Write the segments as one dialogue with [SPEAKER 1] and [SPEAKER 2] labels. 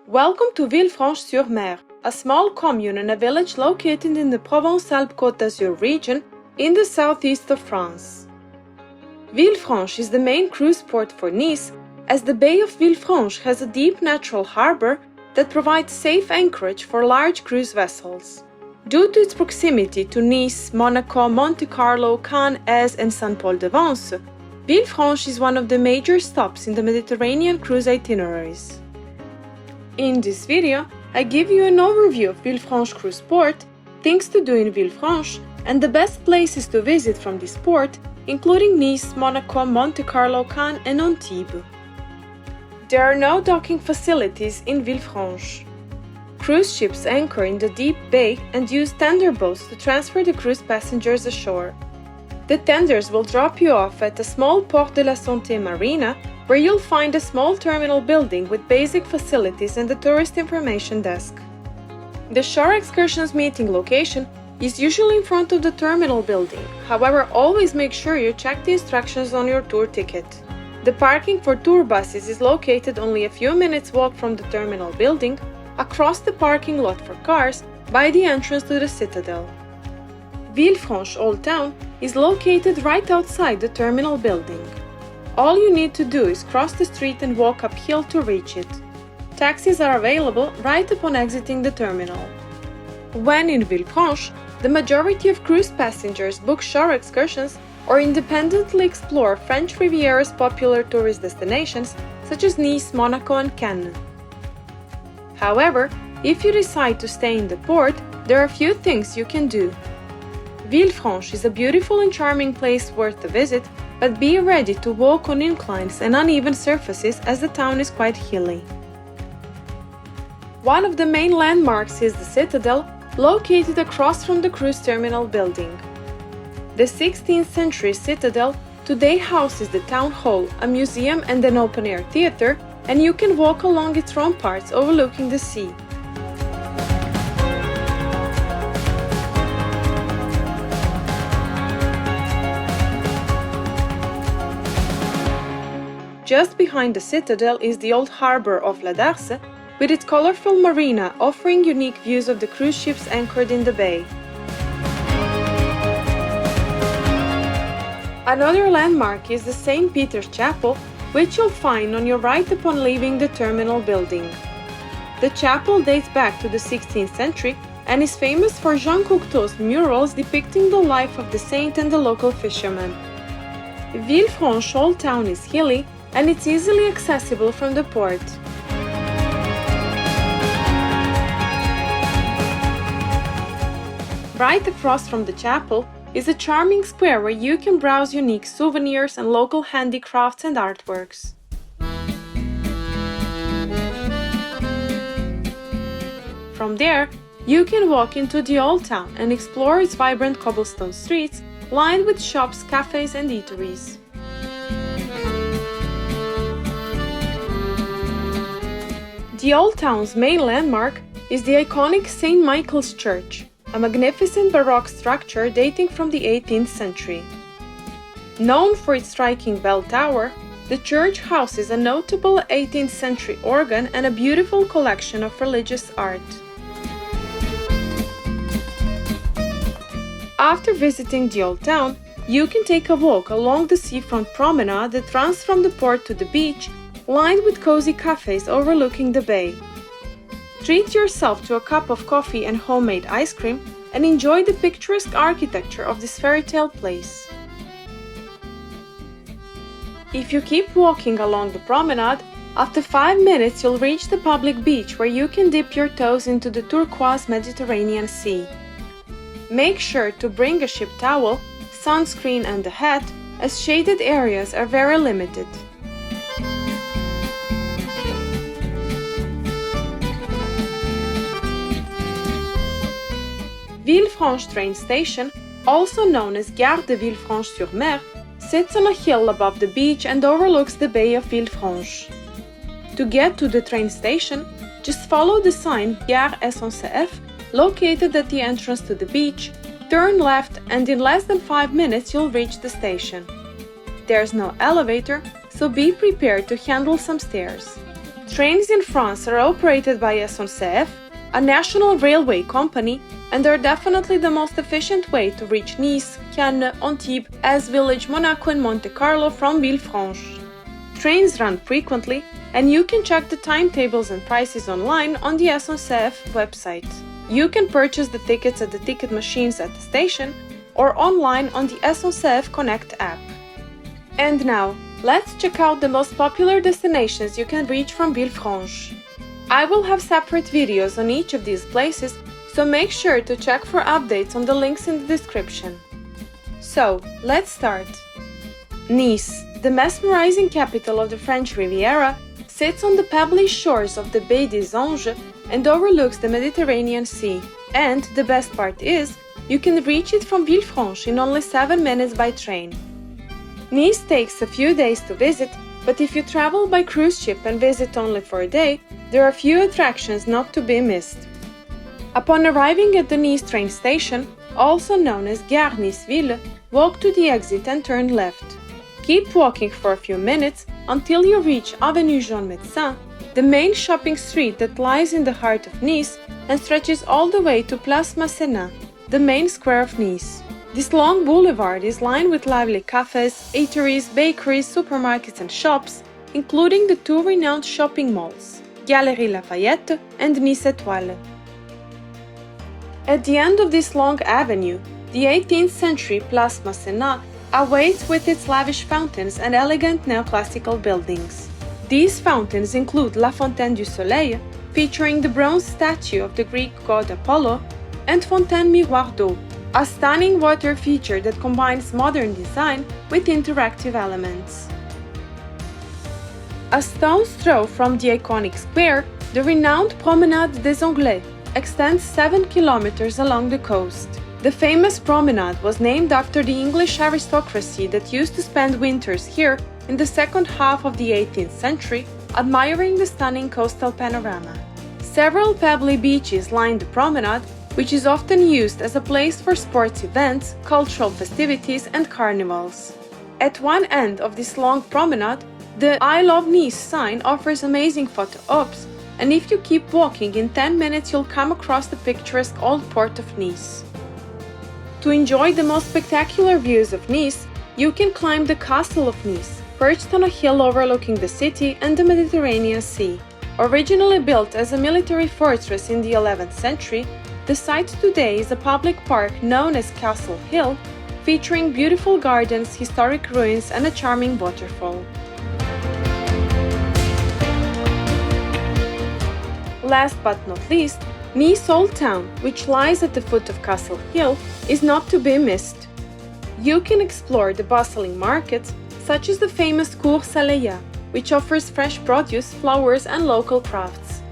[SPEAKER 1] Welcome to Villefranche-sur-Mer, a small commune and a village located in the Provence-Alpes-Côte d'Azur region in the southeast of France. Villefranche is the main cruise port for Nice, as the Bay of Villefranche has a deep natural harbor that provides safe anchorage for large cruise vessels. Due to its proximity to Nice, Monaco, Monte Carlo, Cannes, Eze and Saint-Paul-de-Vence, Villefranche is one of the major stops in the Mediterranean cruise itineraries. In this video, I give you an overview of Villefranche cruise port, things to do in Villefranche, and the best places to visit from this port, including Nice, Monaco, Monte Carlo, Cannes and Antibes. There are no docking facilities in Villefranche. Cruise ships anchor in the deep bay and use tender boats to transfer the cruise passengers ashore. The tenders will drop you off at the small Port de la Santé marina, where you'll find a small terminal building with basic facilities and the tourist information desk. The shore excursions meeting location is usually in front of the terminal building, however, always make sure you check the instructions on your tour ticket. The parking for tour buses is located only a few minutes walk from the terminal building, across the parking lot for cars, by the entrance to the Citadel. Villefranche Old Town is located right outside the terminal building. All you need to do is cross the street and walk uphill to reach it. Taxis are available right upon exiting the terminal. When in Villefranche, the majority of cruise passengers book shore excursions or independently explore French Riviera's popular tourist destinations such as Nice, Monaco and Cannes. However, if you decide to stay in the port, there are a few things you can do. Villefranche is a beautiful and charming place worth a visit, but be ready to walk on inclines and uneven surfaces as the town is quite hilly. One of the main landmarks is the Citadel, located across from the cruise terminal building. The 16th century Citadel today houses the town hall, a museum and an open-air theater, and you can walk along its ramparts overlooking the sea. Just behind the Citadel is the old harbour of La Darse, with its colorful marina offering unique views of the cruise ships anchored in the bay. Another landmark is the St. Peter's Chapel, which you'll find on your right upon leaving the terminal building. The chapel dates back to the 16th century and is famous for Jean Cocteau's murals depicting the life of the saint and the local fishermen. Villefranche Old Town is hilly, and it's easily accessible from the port. Right across from the chapel is a charming square where you can browse unique souvenirs and local handicrafts and artworks. From there, you can walk into the Old Town and explore its vibrant cobblestone streets lined with shops, cafes and eateries. The Old Town's main landmark is the iconic St. Michael's Church, a magnificent Baroque structure dating from the 18th century. Known for its striking bell tower, the church houses a notable 18th century organ and a beautiful collection of religious art. After visiting the Old Town, you can take a walk along the seafront promenade that runs from the port to the beach, lined with cozy cafes overlooking the bay. Treat yourself to a cup of coffee and homemade ice cream and enjoy the picturesque architecture of this fairy tale place. If you keep walking along the promenade, after 5 minutes you'll reach the public beach where you can dip your toes into the turquoise Mediterranean Sea. Make sure to bring a ship towel, sunscreen and a hat, as shaded areas are very limited. Villefranche train station, also known as Gare de Villefranche-sur-Mer, sits on a hill above the beach and overlooks the Bay of Villefranche. To get to the train station, just follow the sign Gare SNCF, located at the entrance to the beach, turn left and in less than 5 minutes you'll reach the station. There's no elevator, so be prepared to handle some stairs. Trains in France are operated by SNCF, a national railway company, and are definitely the most efficient way to reach Nice, Cannes, Antibes, Eze village, Monaco and Monte Carlo from Villefranche. Trains run frequently, and you can check the timetables and prices online on the SNCF website. You can purchase the tickets at the ticket machines at the station or online on the SNCF Connect app. And now, let's check out the most popular destinations you can reach from Villefranche. I will have separate videos on each of these places, so make sure to check for updates on the links in the description. So, let's start. Nice, the mesmerizing capital of the French Riviera, sits on the pebbly shores of the Baie des Anges and overlooks the Mediterranean Sea. And the best part is, you can reach it from Villefranche in only 7 minutes by train. Nice takes a few days to visit, but if you travel by cruise ship and visit only for a day, there are few attractions not to be missed. Upon arriving at the Nice train station, also known as Gare Nice-Ville, walk to the exit and turn left. Keep walking for a few minutes until you reach Avenue Jean Médecin, the main shopping street that lies in the heart of Nice and stretches all the way to Place Masséna, the main square of Nice. This long boulevard is lined with lively cafes, eateries, bakeries, supermarkets and shops, including the two renowned shopping malls, Galeries Lafayette and Nice Étoile. At the end of this long avenue, the 18th century Place Masséna awaits with its lavish fountains and elegant neoclassical buildings. These fountains include La Fontaine du Soleil, featuring the bronze statue of the Greek god Apollo, and Fontaine Miroir d'Eau, a stunning water feature that combines modern design with interactive elements. A stone's throw from the iconic square, the renowned Promenade des Anglais extends 7 kilometers along the coast. The famous promenade was named after the English aristocracy that used to spend winters here in the second half of the 18th century, admiring the stunning coastal panorama. Several pebbly beaches line the promenade, which is often used as a place for sports events, cultural festivities and carnivals. At one end of this long promenade, the I Love Nice sign offers amazing photo ops, and if you keep walking, in 10 minutes you'll come across the picturesque old port of Nice. To enjoy the most spectacular views of Nice, you can climb the Castle of Nice, perched on a hill overlooking the city and the Mediterranean Sea. Originally built as a military fortress in the 11th century, the site today is a public park known as Castle Hill, featuring beautiful gardens, historic ruins and a charming waterfall. Last but not least, Nice Old Town, which lies at the foot of Castle Hill, is not to be missed. You can explore the bustling markets, such as the famous Cours Saleya, which offers fresh produce, flowers and local crafts.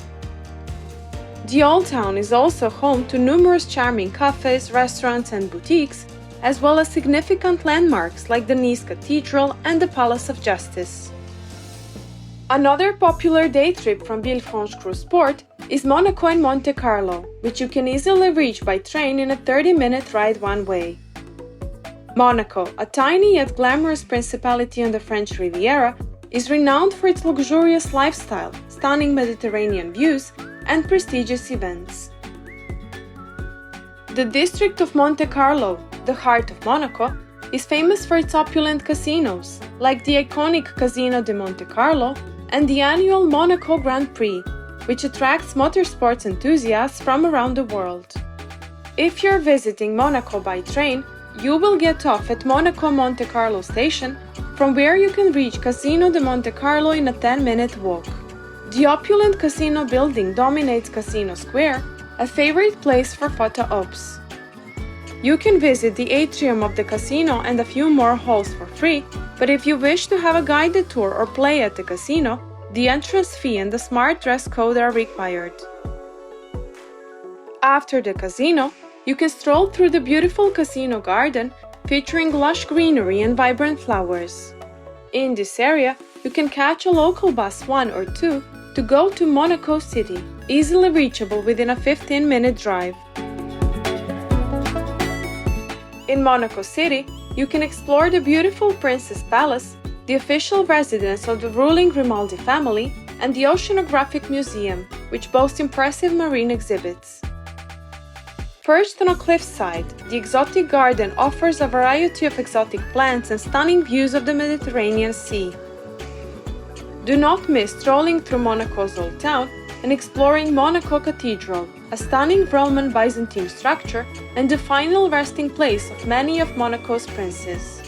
[SPEAKER 1] The Old Town is also home to numerous charming cafes, restaurants and boutiques, as well as significant landmarks like the Nice Cathedral and the Palace of Justice. Another popular day trip from Villefranche Cruise Port is Monaco and Monte Carlo, which you can easily reach by train in a 30-minute ride one way. Monaco, a tiny yet glamorous principality on the French Riviera, is renowned for its luxurious lifestyle, stunning Mediterranean views, and prestigious events. The district of Monte Carlo, the heart of Monaco, is famous for its opulent casinos, like the iconic Casino de Monte Carlo and the annual Monaco Grand Prix, which attracts motorsports enthusiasts from around the world. If you're visiting Monaco by train, you will get off at Monaco Monte Carlo station, from where you can reach Casino de Monte Carlo in a 10-minute walk. The opulent casino building dominates Casino Square, a favorite place for photo ops. You can visit the atrium of the casino and a few more halls for free, but if you wish to have a guided tour or play at the casino, the entrance fee and the smart dress code are required. After the casino, you can stroll through the beautiful casino garden, featuring lush greenery and vibrant flowers. In this area, you can catch a local bus 1 or 2 to go to Monaco City, easily reachable within a 15-minute drive. In Monaco City, you can explore the beautiful Princess Palace, the official residence of the ruling Grimaldi family, and the Oceanographic Museum, which boasts impressive marine exhibits. Perched on a cliffside, the Exotic garden offers a variety of exotic plants and stunning views of the Mediterranean Sea. Do not miss strolling through Monaco's Old Town and exploring Monaco Cathedral, a stunning Roman Byzantine structure and the final resting place of many of Monaco's princes.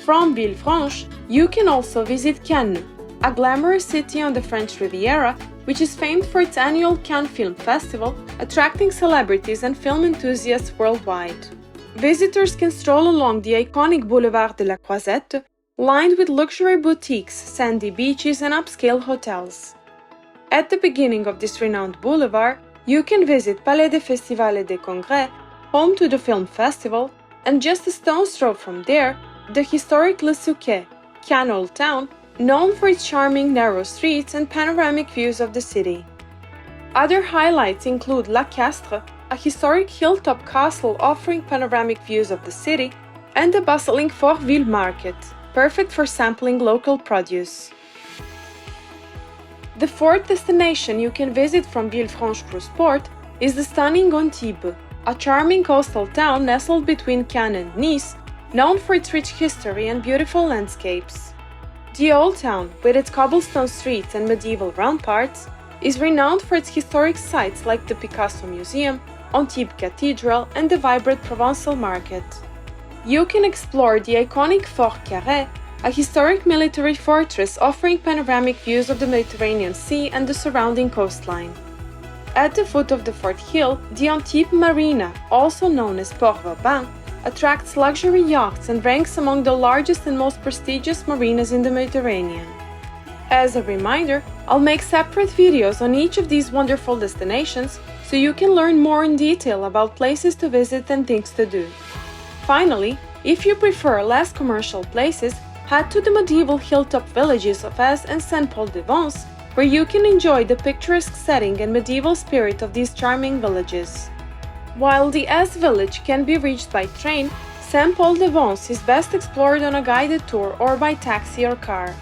[SPEAKER 1] From Villefranche, you can also visit Cannes, a glamorous city on the French Riviera, which is famed for its annual Cannes Film Festival, attracting celebrities and film enthusiasts worldwide. Visitors can stroll along the iconic Boulevard de la Croisette, lined with luxury boutiques, sandy beaches, and upscale hotels. At the beginning of this renowned boulevard, you can visit Palais de Festival et de Congrès, home to the film festival, and just a stone's throw from there, the historic Le Suquet, Cannes Old Town, known for its charming narrow streets and panoramic views of the city. Other highlights include La Castre, a historic hilltop castle offering panoramic views of the city, and the bustling Forville Market, perfect for sampling local produce. The fourth destination you can visit from Villefranche Cruise Port is the stunning Antibes, a charming coastal town nestled between Cannes and Nice, known for its rich history and beautiful landscapes. The Old Town, with its cobblestone streets and medieval ramparts, is renowned for its historic sites like the Picasso Museum, Antibes Cathedral, and the vibrant Provençal Market. You can explore the iconic Fort Carré, a historic military fortress offering panoramic views of the Mediterranean Sea and the surrounding coastline. At the foot of the fort hill, the Antibes Marina, also known as Port Vauban, attracts luxury yachts and ranks among the largest and most prestigious marinas in the Mediterranean. As a reminder, I'll make separate videos on each of these wonderful destinations so you can learn more in detail about places to visit and things to do. Finally, if you prefer less commercial places, head to the medieval hilltop villages of Eze and Saint-Paul-de-Vence, where you can enjoy the picturesque setting and medieval spirit of these charming villages. While the Eze village can be reached by train, Saint-Paul-de-Vence is best explored on a guided tour or by taxi or car.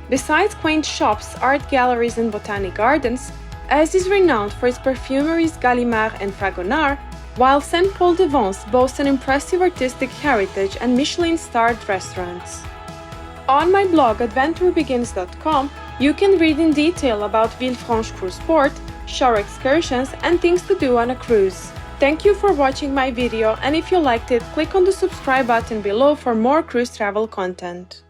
[SPEAKER 1] Besides quaint shops, art galleries and botanic gardens, Eze is renowned for its perfumeries Gallimard and Fragonard, while Saint-Paul-de-Vence boasts an impressive artistic heritage and Michelin-starred restaurants. On my blog adventurebegins.com, you can read in detail about Villefranche Cruise Port, shore excursions, and things to do on a cruise. Thank you for watching my video, and if you liked it, click on the subscribe button below for more cruise travel content.